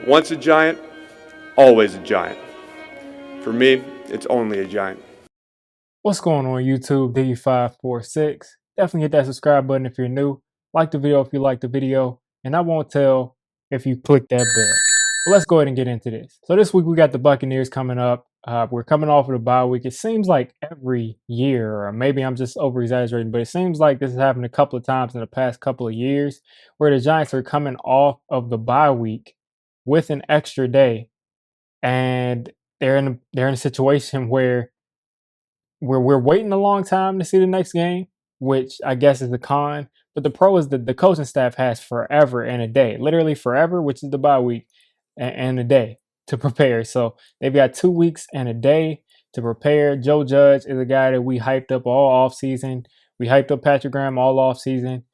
Once a giant, always a giant. For me, it's only a giant. What's going on YouTube, D546? Definitely hit that subscribe button if you're new. Like the video if you like the video. And I won't tell if you click that bell. But let's go ahead and get into this. So this week we got the Buccaneers coming up. We're coming off of the bye week. It seems like every year, or maybe I'm just over exaggerating, but it seems like this has happened a couple of times in the past couple of years where the Giants are coming off of the bye week with an extra day. And they're in a situation where we're waiting a long time to see the next game, which I guess is the con. But the pro is that the coaching staff has forever and a day, literally forever, which is the bye week, and a day to prepare. So they've got 2 weeks and a day to prepare. Joe Judge is a guy that we hyped up all off season. We hyped up Patrick Graham all off season.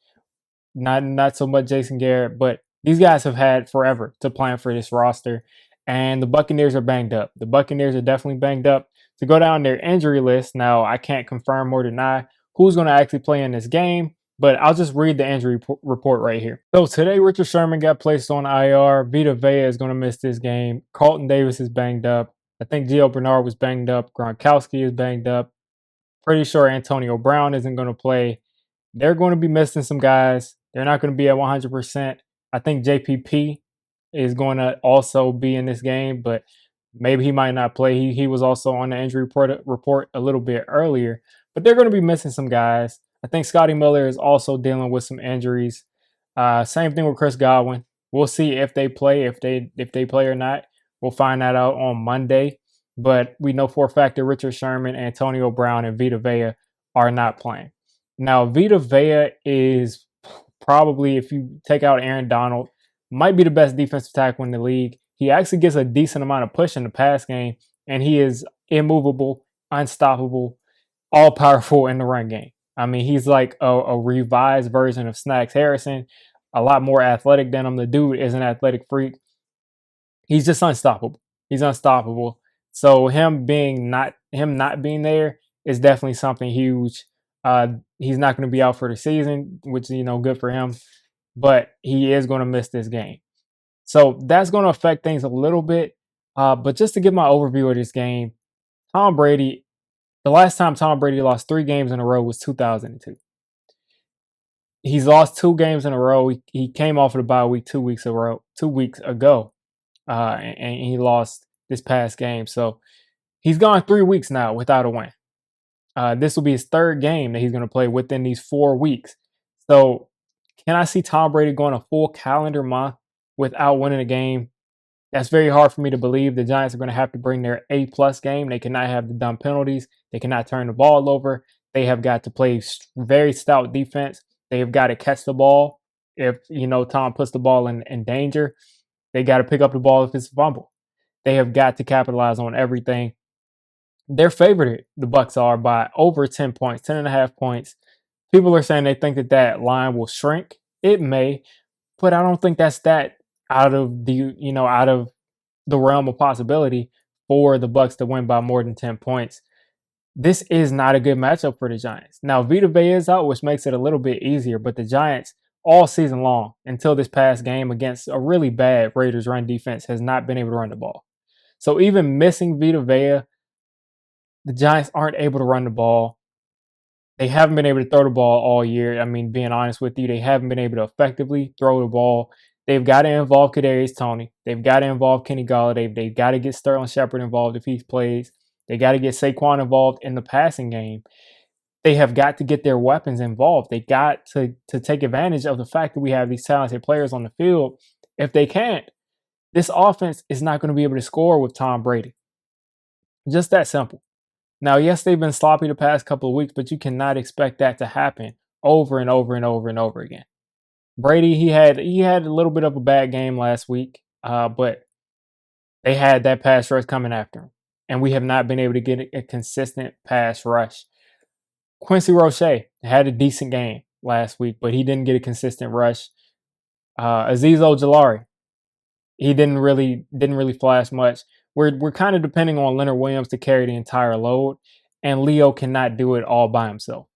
Not so much Jason Garrett, but these guys have had forever to plan for this roster. And the Buccaneers are banged up. The Buccaneers are definitely banged up. To go down their injury list, now I can't confirm or deny who's going to actually play in this game, but I'll just read the injury report right here. So today, Richard Sherman got placed on IR. Vita Vea is going to miss this game. Carlton Davis is banged up. I think Gio Bernard was banged up. Gronkowski is banged up. Pretty sure Antonio Brown isn't going to play. They're going to be missing some guys. They're not going to be at 100%. I think JPP is going to also be in this game, but maybe he might not play. He was also on the injury report a little bit earlier, but they're going to be missing some guys. I think Scotty Miller is also dealing with some injuries. Same thing with Chris Godwin. We'll see if they play, if they play or not. We'll find that out on Monday. But we know for a fact that Richard Sherman, Antonio Brown, and Vita Vea are not playing. Now, Vita Vea is probably, if you take out Aaron Donald, might be the best defensive tackle in the league. He actually gets a decent amount of push in the pass game, and he is immovable, unstoppable, all powerful in the run game. I mean, he's like a revised version of Snacks Harrison, a lot more athletic than him. The dude is an athletic freak. He's just unstoppable. He's unstoppable. So him not being there is definitely something huge. He's not going to be out for the season, which is good for him, but he is going to miss this game. So that's going to affect things a little bit. But just to give my overview of this game, Tom Brady, the last time Tom Brady lost 3 games in a row was 2002. He's lost 2 games in a row. He came off of the bye week 2 weeks ago, and he lost this past game. So he's gone 3 weeks now without a win. This will be his 3rd game that he's going to play within these 4 weeks. So can I see Tom Brady going a full calendar month without winning a game? That's very hard for me to believe. The Giants are going to have to bring their A-plus game. They cannot have the dumb penalties. They cannot turn the ball over. They have got to play very stout defense. They have got to catch the ball. If, Tom puts the ball in danger, they got to pick up the ball if it's a fumble. They have got to capitalize on everything. They're favored, the Bucs are, by over 10 points, 10.5 points. People are saying they think that line will shrink. It may, but I don't think that's that out of the realm of possibility for the Bucs to win by more than 10 points. This is not a good matchup for the Giants. Now, Vita Vea is out, which makes it a little bit easier, but the Giants all season long until this past game against a really bad Raiders run defense has not been able to run the ball. So even missing Vita Vea, the Giants aren't able to run the ball. They haven't been able to throw the ball all year. I mean, being honest with you, they haven't been able to effectively throw the ball. They've got to involve Kadarius Toney. They've got to involve Kenny Golladay. They've got to get Sterling Shepard involved if he plays. They got to get Saquon involved in the passing game. They have got to get their weapons involved. They got to take advantage of the fact that we have these talented players on the field. If they can't, this offense is not going to be able to score with Tom Brady. Just that simple. Now, yes, they've been sloppy the past couple of weeks, but you cannot expect that to happen over and over and over and over again. Brady, he had a little bit of a bad game last week, but they had that pass rush coming after him, and we have not been able to get a consistent pass rush. Quincy Roche had a decent game last week, but he didn't get a consistent rush. Azeez Ojulari, he didn't really flash much. We're kind of depending on Leonard Williams to carry the entire load, and Leo cannot do it all by himself.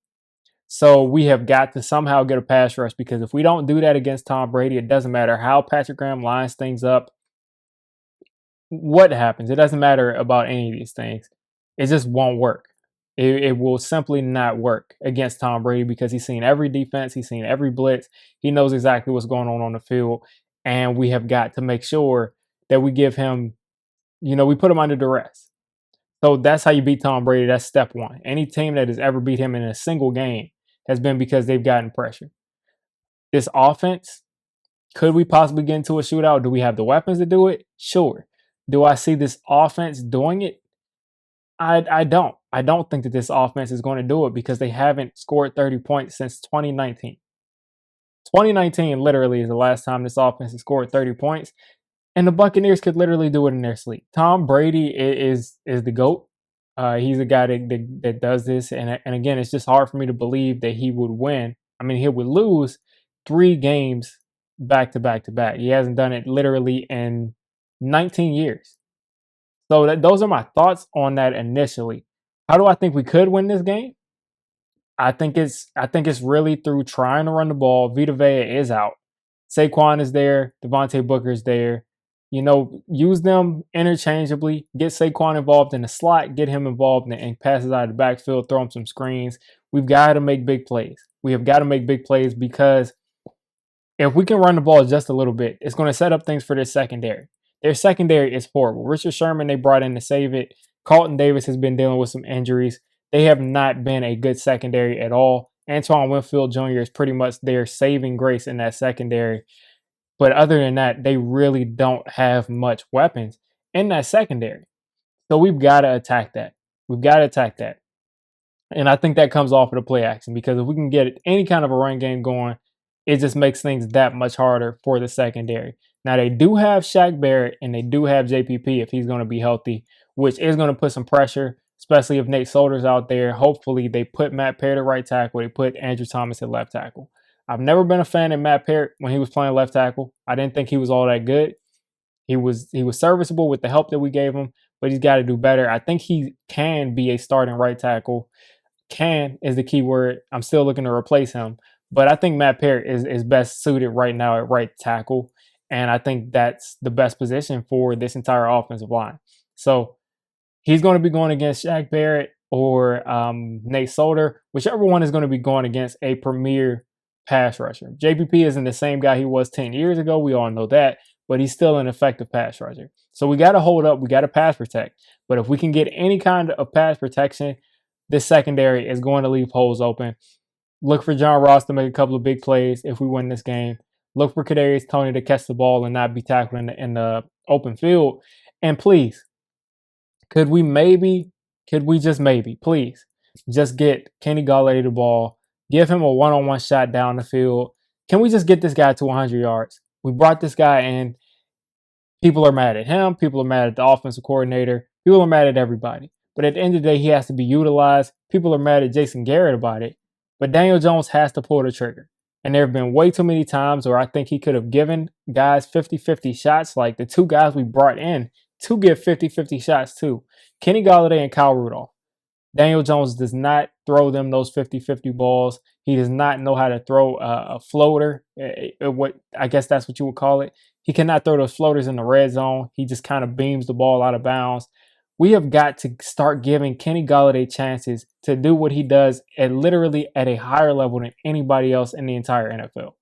So we have got to somehow get a pass rush, because if we don't do that against Tom Brady, it doesn't matter how Patrick Graham lines things up. what happens. It doesn't matter about any of these things. It just won't work. It will simply not work against Tom Brady because he's seen every defense, he's seen every blitz, he knows exactly what's going on the field, and we have got to make sure that we give him, we put him under duress. So that's how you beat Tom Brady. That's step one. Any team that has ever beat him in a single game has been because they've gotten pressure. This offense, could we possibly get into a shootout? Do we have the weapons to do it? Sure. Do I see this offense doing it? I don't. I don't think that this offense is going to do it because they haven't scored 30 points since 2019. 2019 literally is the last time this offense has scored 30 points, and the Buccaneers could literally do it in their sleep. Tom Brady is the GOAT. He's the guy that does this, and again, it's just hard for me to believe that he would win. I mean, he would lose 3 games back to back to back. He hasn't done it literally in 19 years. So those are my thoughts on that initially. How do I think we could win this game? I think it's really through trying to run the ball. Vita Vea is out. Saquon is there. Devontae Booker is there. Use them interchangeably. Get Saquon involved in the slot. Get him involved in passes out of the backfield. Throw him some screens. We've got to make big plays. We have got to make big plays because if we can run the ball just a little bit, it's going to set up things for their secondary. Their secondary is horrible. Richard Sherman, they brought in to save it. Carlton Davis has been dealing with some injuries. They have not been a good secondary at all. Antoine Winfield Jr. is pretty much their saving grace in that secondary. But other than that, they really don't have much weapons in that secondary. So we've got to attack that. We've got to attack that. And I think that comes off of the play action because if we can get any kind of a run game going, it just makes things that much harder for the secondary. Now, they do have Shaq Barrett and they do have JPP if he's going to be healthy, which is going to put some pressure, especially if Nate Solder's out there. Hopefully, they put Matt Parrott at right tackle. They put Andrew Thomas at left tackle. I've never been a fan of Matt Parrott when he was playing left tackle. I didn't think he was all that good. He was serviceable with the help that we gave him, but he's got to do better. I think he can be a starting right tackle. Can is the key word. I'm still looking to replace him, but I think Matt Parrott is best suited right now at right tackle, and I think that's the best position for this entire offensive line. So he's going to be going against Shaq Barrett or Nate Solder, whichever one is going to be going against a premier pass rusher. JPP isn't the same guy he was 10 years ago. We all know that, but he's still an effective pass rusher. So we got to hold up. We got to pass protect. But if we can get any kind of pass protection, this secondary is going to leave holes open. Look for John Ross to make a couple of big plays if we win this game. Look for Kadarius Toney to catch the ball and not be tackled in the open field. And please, could we just maybe, please, just get Kenny Galladay the ball, give him a one-on-one shot down the field. Can we just get this guy to 100 yards? We brought this guy in. People are mad at him. People are mad at the offensive coordinator. People are mad at everybody. But at the end of the day, he has to be utilized. People are mad at Jason Garrett about it. But Daniel Jones has to pull the trigger. And there have been way too many times where I think he could have given guys 50-50 shots, like the two guys we brought in to give 50-50 shots to, Kenny Galladay and Kyle Rudolph. Daniel Jones does not throw them those 50-50 balls. He does not know how to throw a floater. What I guess that's what you would call it. He cannot throw those floaters in the red zone. He just kind of beams the ball out of bounds. We have got to start giving Kenny Galladay chances to do what he does literally at a higher level than anybody else in the entire NFL.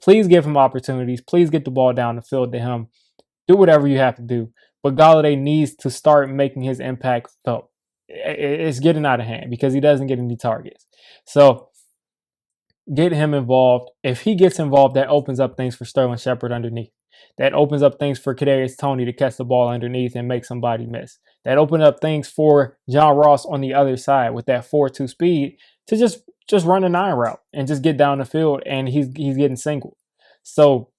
Please give him opportunities. Please get the ball down the field to him. Do whatever you have to do. But Galladay needs to start making his impact felt. It's getting out of hand because he doesn't get any targets. So get him involved. If he gets involved, that opens up things for Sterling Shepard underneath. That opens up things for Kadarius Toney to catch the ball underneath and make somebody miss. That opens up things for John Ross on the other side with that 4-2 speed to just run a 9 route and just get down the field, and he's getting singled. So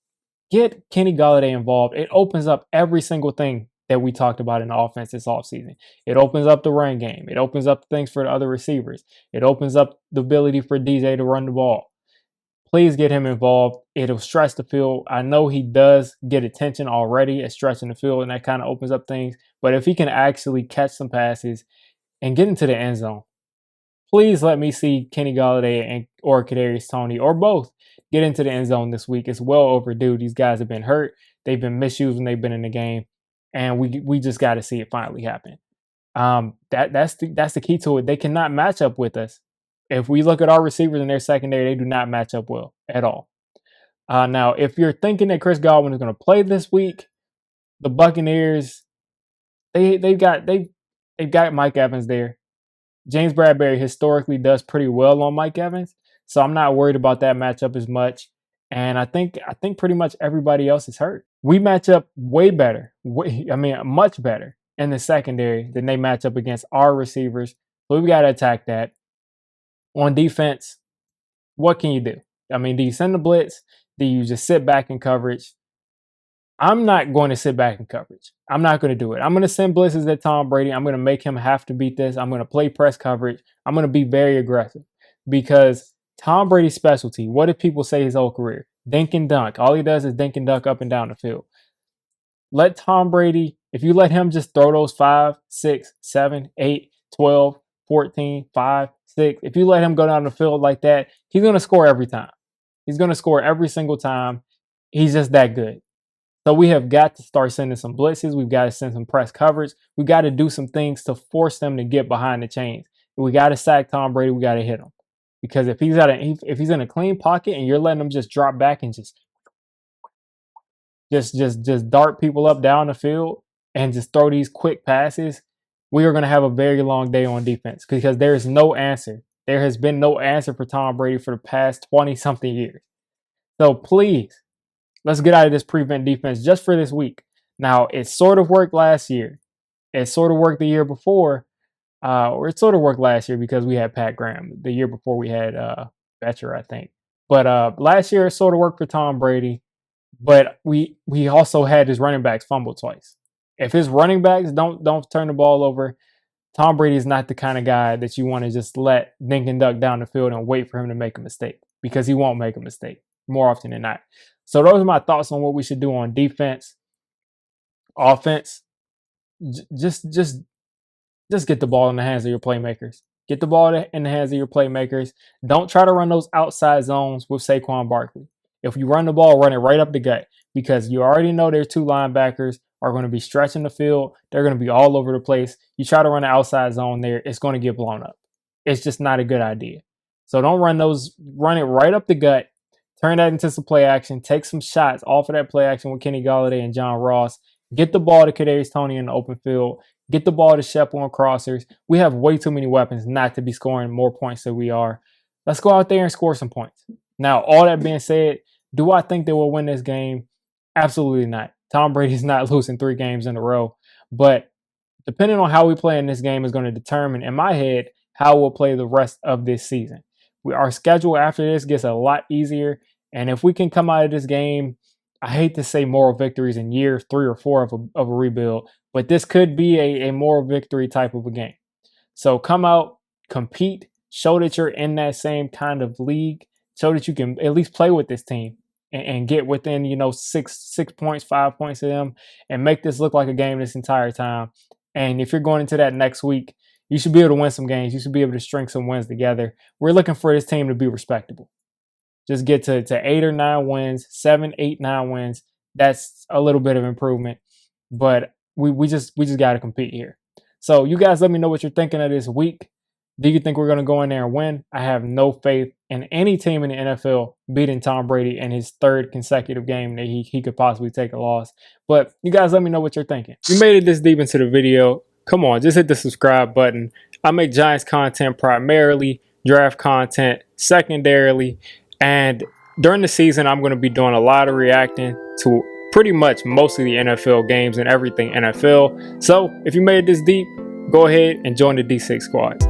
get Kenny Galladay involved. It opens up every single thing that we talked about in the offense this offseason. It opens up the run game. It opens up things for the other receivers. It opens up the ability for DJ to run the ball. Please get him involved. It'll stretch the field. I know he does get attention already at stretching the field, and that kind of opens up things. But if he can actually catch some passes and get into the end zone, please let me see Kenny Galladay or Kadarius Toney or both get into the end zone this week. It's well overdue. These guys have been hurt. They've been misused when they've been in the game. and we just got to see it finally happen. That's the key to it. They cannot match up with us. If we look at our receivers in their secondary, they do not match up well at all. Now, if you're thinking that Chris Godwin is going to play this week, the Buccaneers they've got Mike Evans there. James Bradbury historically does pretty well on Mike Evans, so I'm not worried about that matchup as much. And I think pretty much everybody else is hurt. We match up way better, much better in the secondary than they match up against our receivers. So we got to attack that. On defense, what can you do? I mean, do you send the blitz? Do you just sit back in coverage? I'm not going to sit back in coverage. I'm not going to do it. I'm going to send blitzes at Tom Brady. I'm going to make him have to beat this. I'm going to play press coverage. I'm going to be very aggressive because Tom Brady's specialty, what did people say his whole career? Dink and dunk. All he does is dink and dunk up and down the field. Let Tom Brady, if you let him just throw those 5, 6, 7, 8, 12, 14, 5, 6, if you let him go down the field like that, he's going to score every time. He's going to score every single time. He's just that good. So we have got to start sending some blitzes. We've got to send some press coverage. We got to do some things to force them to get behind the chains. We got to sack Tom Brady. We got to hit him, because if he's in a clean pocket and you're letting him just drop back and just dart people up down the field and just throw these quick passes, we are going to have a very long day on defense, because there is no answer. There has been no answer for Tom Brady for the past 20-something years. So please, let's get out of this prevent defense just for this week. Now, it sort of worked last year. It sort of worked the year before. Or it sort of worked last year because we had Pat Graham. The year before we had Betcher, I think. But last year it sort of worked for Tom Brady. But we also had his running backs fumble twice. If his running backs don't turn the ball over, Tom Brady is not the kind of guy that you want to just let dink and duck down the field and wait for him to make a mistake, because he won't make a mistake more often than not. So those are my thoughts on what we should do on defense. Offense, just get the ball in the hands of your playmakers. Get the ball in the hands of your playmakers. Don't try to run those outside zones with Saquon Barkley. If you run the ball, run it right up the gut, because you already know their two linebackers are going to be stretching the field. They're going to be all over the place. You try to run the outside zone there, it's going to get blown up. It's just not a good idea. So don't run those. Run it right up the gut. Turn that into some play action. Take some shots off of that play action with Kenny Golladay and John Ross. Get the ball to Kadarius Toney in the open field. Get the ball to Shep on crossers. We have way too many weapons not to be scoring more points than we are. Let's go out there and score some points. Now, all that being said, do I think they will win this game? Absolutely not. Tom Brady's not losing 3 games in a row. But depending on how we play in this game is going to determine, in my head, how we'll play the rest of this season. Our schedule after this gets a lot easier. And if we can come out of this game, I hate to say moral victories in year 3 or 4 of a rebuild, but this could be a moral victory type of a game. So come out, compete, show that you're in that same kind of league, show that you can at least play with this team and get within, 6 points, 5 points of them, and make this look like a game this entire time. And if you're going into that next week, you should be able to win some games. You should be able to string some wins together. We're looking for this team to be respectable. Just get to 8 or 9 wins, 7, 8, 9 wins. That's a little bit of improvement, but we just got to compete here. So you guys let me know what you're thinking of this week. Do you think we're going to go in there and win? I have no faith in any team in the NFL beating Tom Brady in his 3rd consecutive game that he could possibly take a loss. But you guys let me know what you're thinking. If you made it this deep into the video, come on, just hit the subscribe button. I make Giants content primarily, draft content secondarily, and during the season, I'm going to be doing a lot of reacting to pretty much most of the NFL games and everything NFL. So if you made it this deep, go ahead and join the D6 squad.